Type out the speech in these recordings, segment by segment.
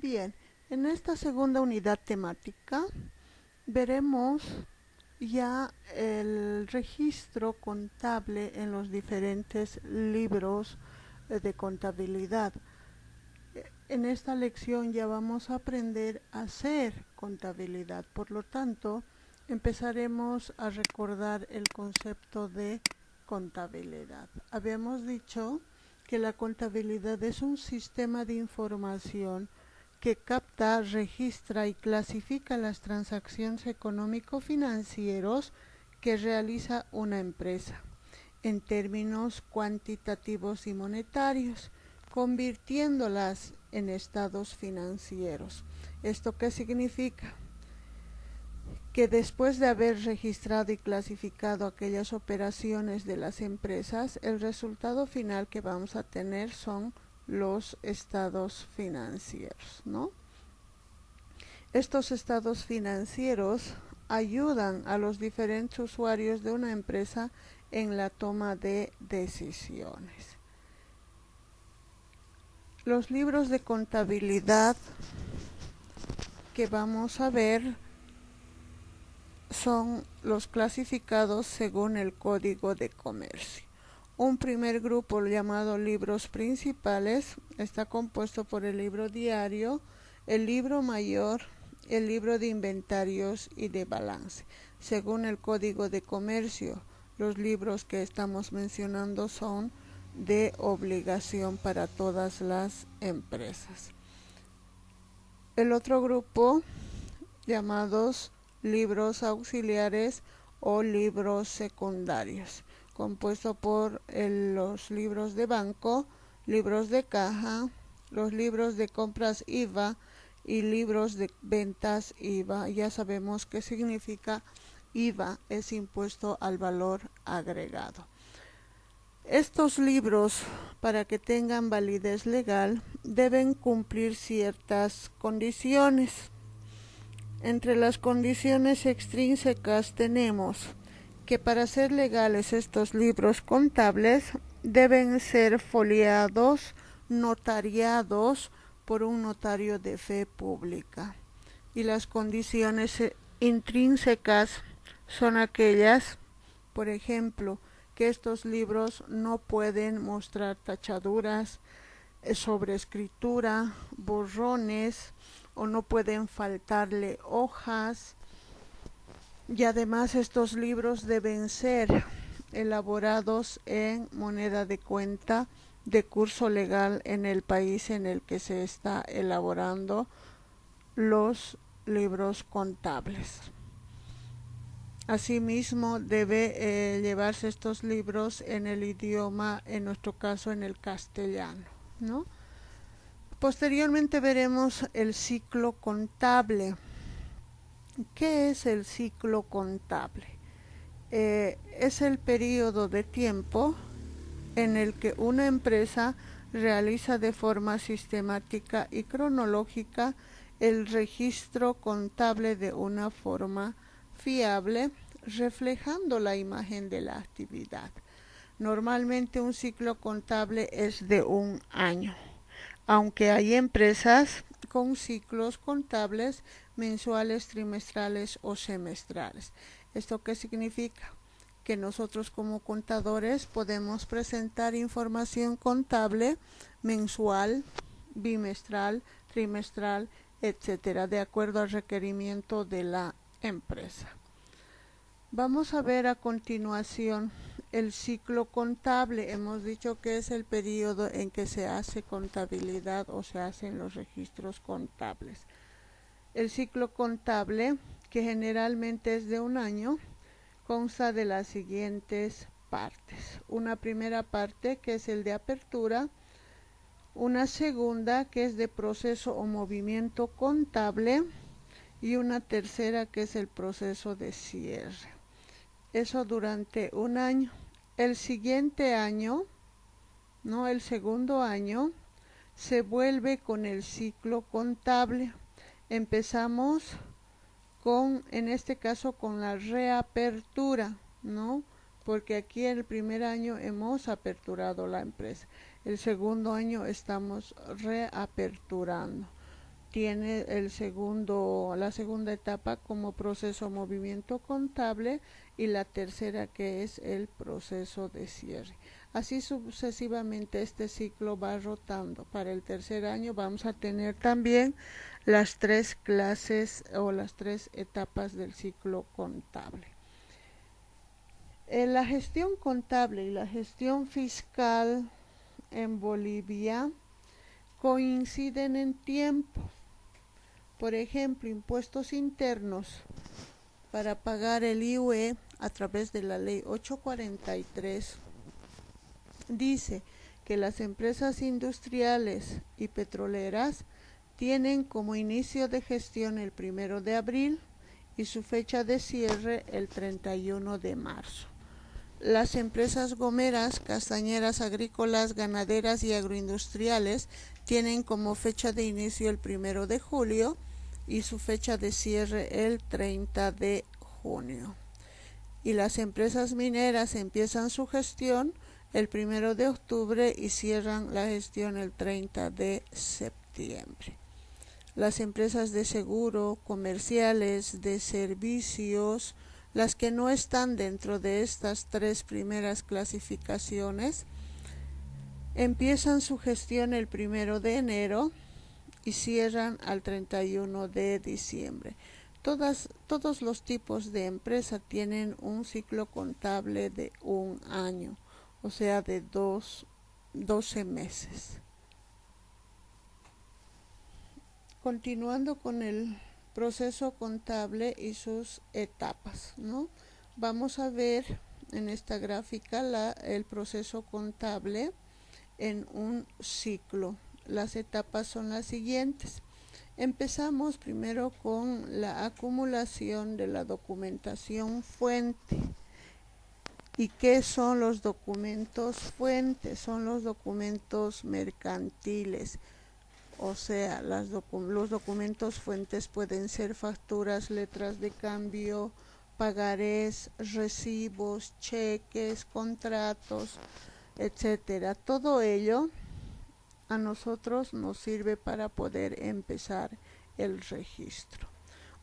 Bien, en esta segunda unidad temática veremos ya el registro contable en los diferentes libros de contabilidad. En esta lección ya vamos a aprender a hacer contabilidad, por lo tanto empezaremos a recordar el concepto de contabilidad. Habíamos dicho que la contabilidad es un sistema de información que capta, registra y clasifica las transacciones económico-financieros que realiza una empresa en términos cuantitativos y monetarios, convirtiéndolas en estados financieros. ¿Esto qué significa? Que después de haber registrado y clasificado aquellas operaciones de las empresas, el resultado final que vamos a tener son los estados financieros, ¿no? Estos estados financieros ayudan a los diferentes usuarios de una empresa en la toma de decisiones. Los libros de contabilidad que vamos a ver son los clasificados según el Código de Comercio. Un primer grupo llamado libros principales está compuesto por el libro diario, el libro mayor, el libro de inventarios y de balance. Según el Código de Comercio, los libros que estamos mencionando son de obligación para todas las empresas. El otro grupo, llamados libros auxiliares o libros secundarios, compuesto por los libros de banco, libros de caja, los libros de compras IVA y libros de ventas IVA. Ya sabemos qué significa IVA, es impuesto al valor agregado. Estos libros, para que tengan validez legal, deben cumplir ciertas condiciones. Entre las condiciones extrínsecas tenemos que para ser legales estos libros contables deben ser foliados, notariados por un notario de fe pública. Y las condiciones intrínsecas son aquellas, por ejemplo, que estos libros no pueden mostrar tachaduras, sobreescritura, borrones, o no pueden faltarle hojas. Y además estos libros deben ser elaborados en moneda de cuenta de curso legal en el país en el que se está elaborando los libros contables. Asimismo, debe llevarse estos libros en el idioma, en nuestro caso, en el castellano, ¿no? Posteriormente veremos el ciclo contable. ¿Qué es el ciclo contable? Es el periodo de tiempo en el que una empresa realiza de forma sistemática y cronológica el registro contable de una forma fiable, reflejando la imagen de la actividad. Normalmente un ciclo contable es de un año, aunque hay empresas con ciclos contables mensuales, trimestrales o semestrales. ¿Esto qué significa? Que nosotros como contadores podemos presentar información contable mensual, bimestral, trimestral, etcétera, de acuerdo al requerimiento de la empresa. Vamos a ver a continuación el ciclo contable. Hemos dicho que es el periodo en que se hace contabilidad o se hacen los registros contables. El ciclo contable, que generalmente es de un año, consta de las siguientes partes. Una primera parte, que es el de apertura, una segunda, que es de proceso o movimiento contable, y una tercera, que es el proceso de cierre. Eso durante un año. El siguiente año, no, el segundo año, se vuelve con el ciclo contable. Empezamos con, en este caso, con la reapertura, ¿no? Porque aquí el primer año hemos aperturado la empresa. El segundo año estamos reaperturando. tiene la segunda etapa como proceso movimiento contable y la tercera que es el proceso de cierre. Así sucesivamente este ciclo va rotando. Para el tercer año vamos a tener también las 3 clases o las 3 etapas del ciclo contable. La gestión contable y la gestión fiscal en Bolivia coinciden en tiempo. Por ejemplo, impuestos internos para pagar el IUE a través de la ley 843 dice que las empresas industriales y petroleras tienen como inicio de gestión el 1 de abril y su fecha de cierre el 31 de marzo. Las empresas gomeras, castañeras, agrícolas, ganaderas y agroindustriales tienen como fecha de inicio el 1 de julio y su fecha de cierre el 30 de junio. Y las empresas mineras empiezan su gestión el 1 de octubre y cierran la gestión el 30 de septiembre. Las empresas de seguro, comerciales, de servicios, las que no están dentro de estas 3 primeras clasificaciones, empiezan su gestión el 1 de enero y cierran al 31 de diciembre. Todos los tipos de empresa tienen un ciclo contable de 1 año, o sea, de 12 meses. Continuando con el proceso contable y sus etapas, ¿no? Vamos a ver en esta gráfica el proceso contable en un ciclo. Las etapas son las siguientes. Empezamos primero con la acumulación de la documentación fuente. ¿Y qué son los documentos fuentes? Son los documentos mercantiles. O sea, los documentos fuentes pueden ser facturas, letras de cambio, pagarés, recibos, cheques, contratos, etcétera. Todo ello a nosotros nos sirve para poder empezar el registro.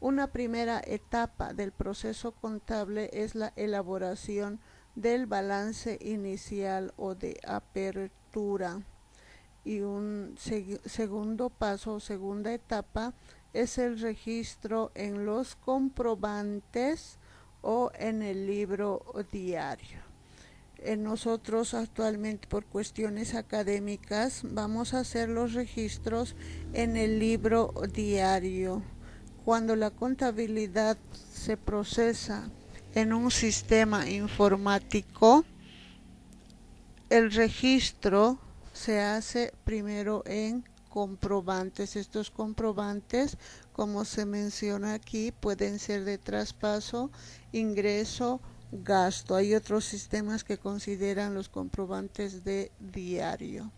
Una primera etapa del proceso contable es la elaboración del balance inicial o de apertura. Y un segundo paso o segunda etapa es el registro en los comprobantes o en el libro diario. Nosotros actualmente por cuestiones académicas vamos a hacer los registros en el libro diario. Cuando la contabilidad se procesa en un sistema informático, el registro se hace primero en comprobantes. Estos comprobantes, como se menciona aquí, pueden ser de traspaso, ingreso, gasto. Hay otros sistemas que consideran los comprobantes de diario.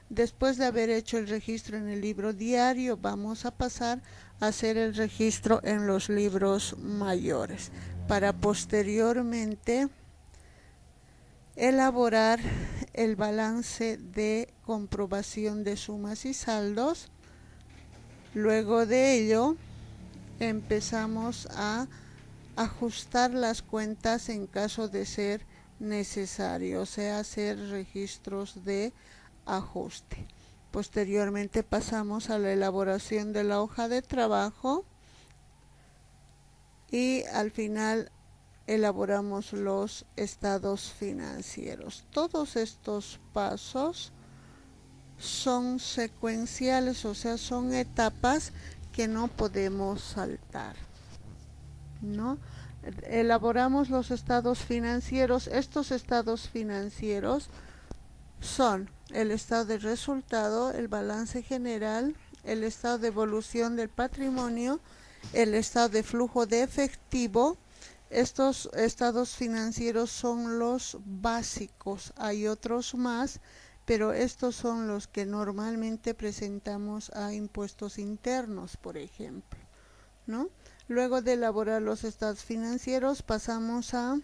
Después de haber hecho el registro en el libro diario, vamos a pasar a hacer el registro en los libros mayores, para posteriormente elaborar el balance de comprobación de sumas y saldos. Luego de ello empezamos a ajustar las cuentas en caso de ser necesario, o sea, hacer registros de ajuste. Posteriormente pasamos a la elaboración de la hoja de trabajo y al final elaboramos los estados financieros. Todos estos pasos son secuenciales, o sea, son etapas que no podemos saltar, ¿no? Elaboramos los estados financieros. Estos estados financieros son el estado de resultado, el balance general, el estado de evolución del patrimonio, el estado de flujo de efectivo. Estos estados financieros son los básicos, hay otros más, pero estos son los que normalmente presentamos a impuestos internos, por ejemplo, ¿no? Luego de elaborar los estados financieros pasamos a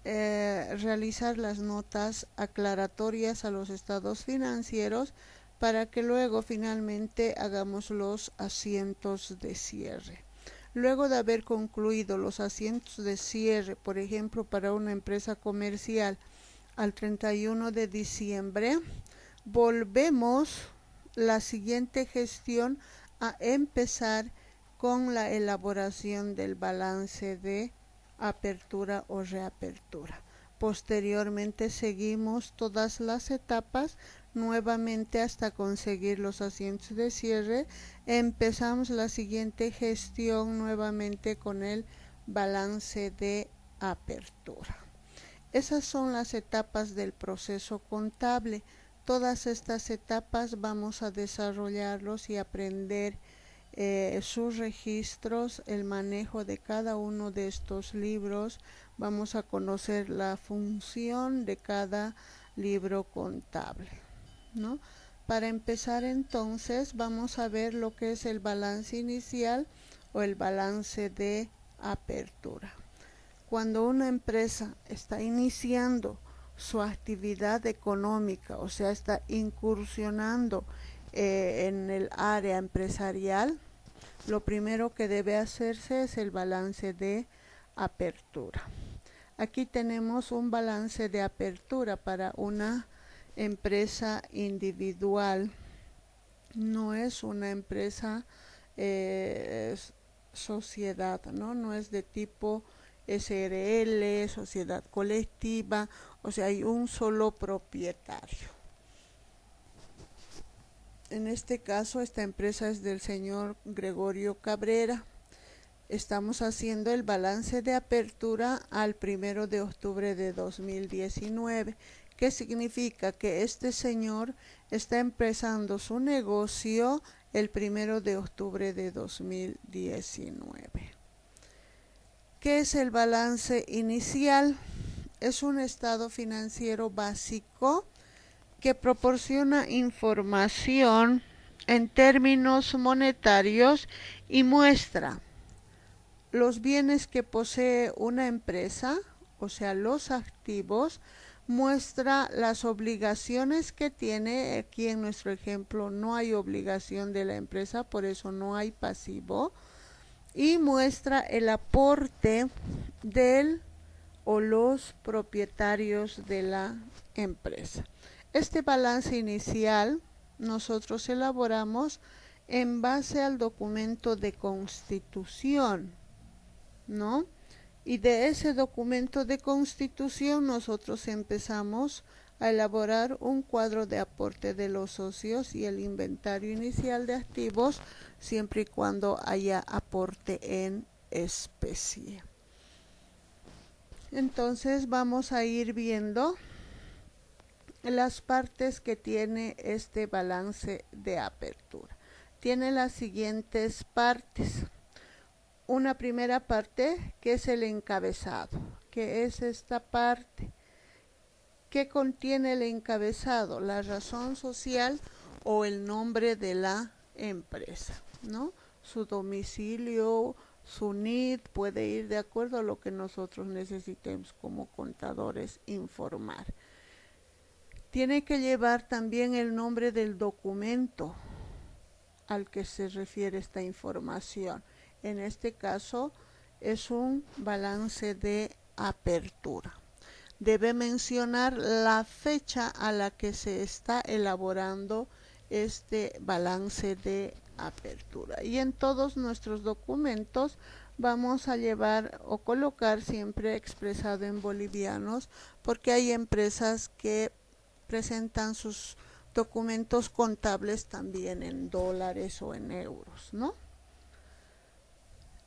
realizar las notas aclaratorias a los estados financieros para que luego finalmente hagamos los asientos de cierre. Luego de haber concluido los asientos de cierre, por ejemplo, para una empresa comercial al 31 de diciembre, volvemos la siguiente gestión a empezar con la elaboración del balance de apertura o reapertura. Posteriormente seguimos todas las etapas nuevamente hasta conseguir los asientos de cierre. Empezamos la siguiente gestión nuevamente con el balance de apertura. Esas son las etapas del proceso contable. Todas estas etapas vamos a desarrollarlos y aprender sus registros, el manejo de cada uno de estos libros. Vamos a conocer la función de cada libro contable, ¿no? Para empezar entonces vamos a ver lo que es el balance inicial o el balance de apertura. Cuando una empresa está iniciando su actividad económica, o sea, está incursionando en el área empresarial, lo primero que debe hacerse es el balance de apertura. Aquí tenemos un balance de apertura para una empresa individual. No es una empresa sociedad, no es de tipo SRL, sociedad colectiva, o sea, hay un solo propietario. En este caso, esta empresa es del señor Gregorio Cabrera. Estamos haciendo el balance de apertura al 1 de octubre de 2019. ¿Qué significa? Que este señor está empezando su negocio el 1 de octubre de 2019. ¿Qué es el balance inicial? Es un estado financiero básico que proporciona información en términos monetarios y muestra los bienes que posee una empresa, o sea, los activos, muestra las obligaciones que tiene. Aquí en nuestro ejemplo no hay obligación de la empresa, por eso no hay pasivo, y muestra el aporte del o los propietarios de la empresa. Este balance inicial nosotros elaboramos en base al documento de constitución, ¿no? Y de ese documento de constitución nosotros empezamos a elaborar un cuadro de aporte de los socios y el inventario inicial de activos, siempre y cuando haya aporte en especie. Entonces vamos a ir viendo las partes que tiene este balance de apertura. Tiene las siguientes partes. Una primera parte que es el encabezado, que es esta parte. ¿Qué contiene el encabezado? La razón social o el nombre de la empresa, ¿no? Su domicilio, su NID, puede ir de acuerdo a lo que nosotros necesitemos como contadores informar. Tiene que llevar también el nombre del documento al que se refiere esta información. En este caso es un balance de apertura. Debe mencionar la fecha a la que se está elaborando este balance de apertura. Y en todos nuestros documentos vamos a llevar o colocar siempre expresado en bolivianos, porque hay empresas que presentan sus documentos contables también en dólares o en euros, ¿no?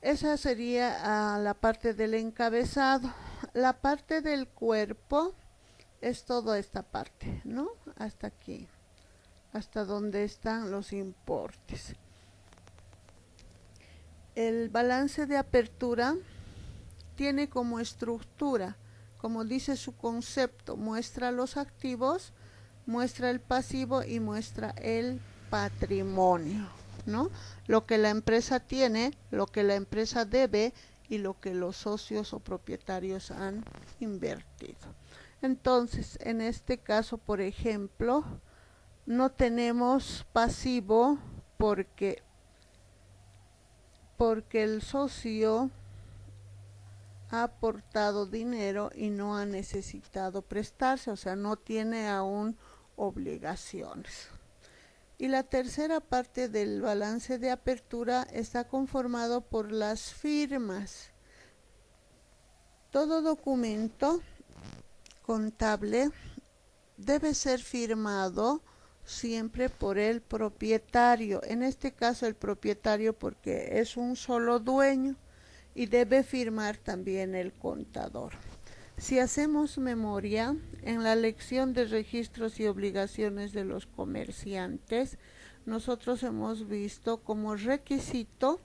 Esa sería la parte del encabezado. La parte del cuerpo es toda esta parte, ¿no? Hasta aquí, hasta donde están los importes. El balance de apertura tiene como estructura, como dice su concepto, muestra los activos, muestra el pasivo y muestra el patrimonio, ¿no? Lo que la empresa tiene, lo que la empresa debe y lo que los socios o propietarios han invertido. Entonces, en este caso, por ejemplo, no tenemos pasivo porque el socio ha aportado dinero y no ha necesitado prestarse, o sea, no tiene aún obligaciones. Y la tercera parte del balance de apertura está conformado por las firmas. Todo documento contable debe ser firmado siempre por el propietario, en este caso el propietario porque es un solo dueño, y debe firmar también el contador. Si hacemos memoria, en la lección de registros y obligaciones de los comerciantes, nosotros hemos visto como requisito,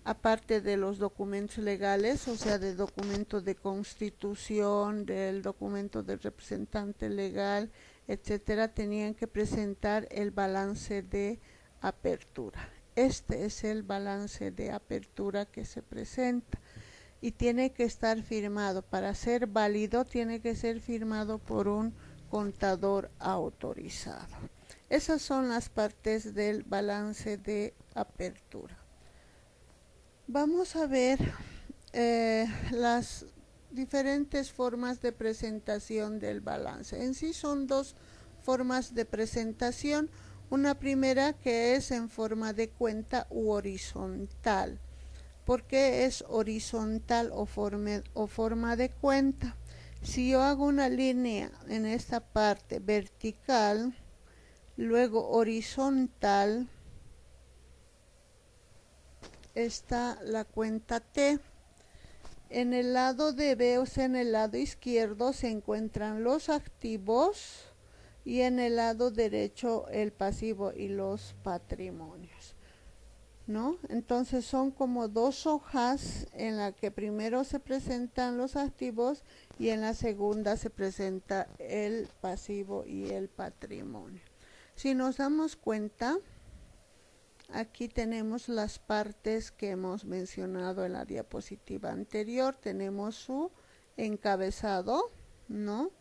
aparte de los documentos legales, o sea, del documento de constitución, del documento del representante legal, etcétera, tenían que presentar el balance de apertura. Este es el balance de apertura que se presenta y tiene que estar firmado. Para ser válido tiene que ser firmado por un contador autorizado. Esas son las partes del balance de apertura. Vamos a ver las diferentes formas de presentación del balance. En sí son dos formas de presentación. Una primera que es en forma de cuenta u horizontal. ¿Por qué es horizontal o forma de cuenta? Si yo hago una línea en esta parte vertical, luego horizontal, está la cuenta T. En el lado de B, o sea, en el lado izquierdo se encuentran los activos y en el lado derecho el pasivo y los patrimonios, ¿no? Entonces son como dos hojas en la que primero se presentan los activos y en la segunda se presenta el pasivo y el patrimonio. Si nos damos cuenta, aquí tenemos las partes que hemos mencionado en la diapositiva anterior. Tenemos su encabezado, ¿no?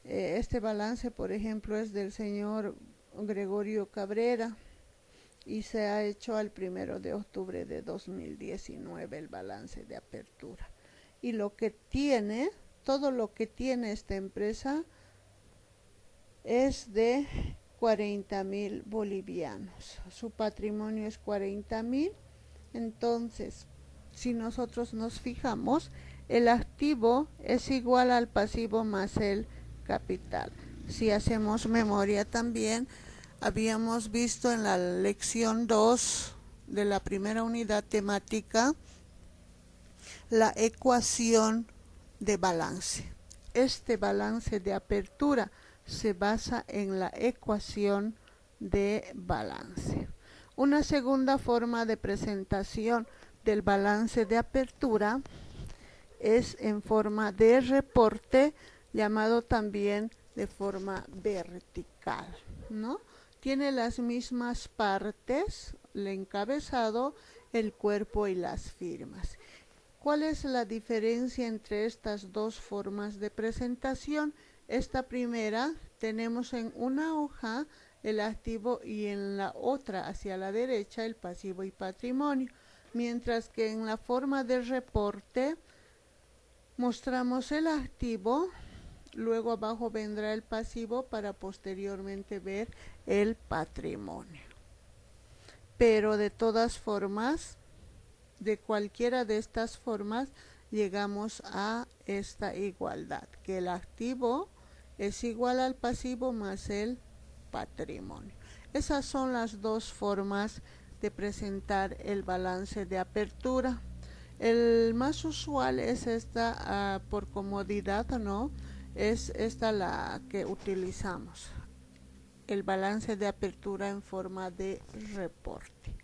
Este balance, por ejemplo, es del señor Gregorio Cabrera y se ha hecho al 1 de octubre de 2019 el balance de apertura. Y lo que tiene, todo lo que tiene esta empresa es de 40.000 bolivianos. Su patrimonio es 40.000. Entonces, si nosotros nos fijamos, el activo es igual al pasivo más el capital. Si hacemos memoria también, habíamos visto en la lección 2 de la primera unidad temática la ecuación de balance. Este balance de apertura se basa en la ecuación de balance. Una segunda forma de presentación del balance de apertura es en forma de reporte, llamado también de forma vertical, ¿no? Tiene las mismas partes, el encabezado, el cuerpo y las firmas. ¿Cuál es la diferencia entre estas dos formas de presentación? Esta primera tenemos en una hoja el activo y en la otra hacia la derecha el pasivo y patrimonio, mientras que en la forma de reporte mostramos el activo, luego abajo vendrá el pasivo para posteriormente ver el patrimonio. Pero de todas formas, de cualquiera de estas formas, llegamos a esta igualdad, que el activo es igual al pasivo más el patrimonio. Esas son las dos formas de presentar el balance de apertura. El más usual es esta, por comodidad, ¿no? Es esta la que utilizamos, el balance de apertura en forma de reporte.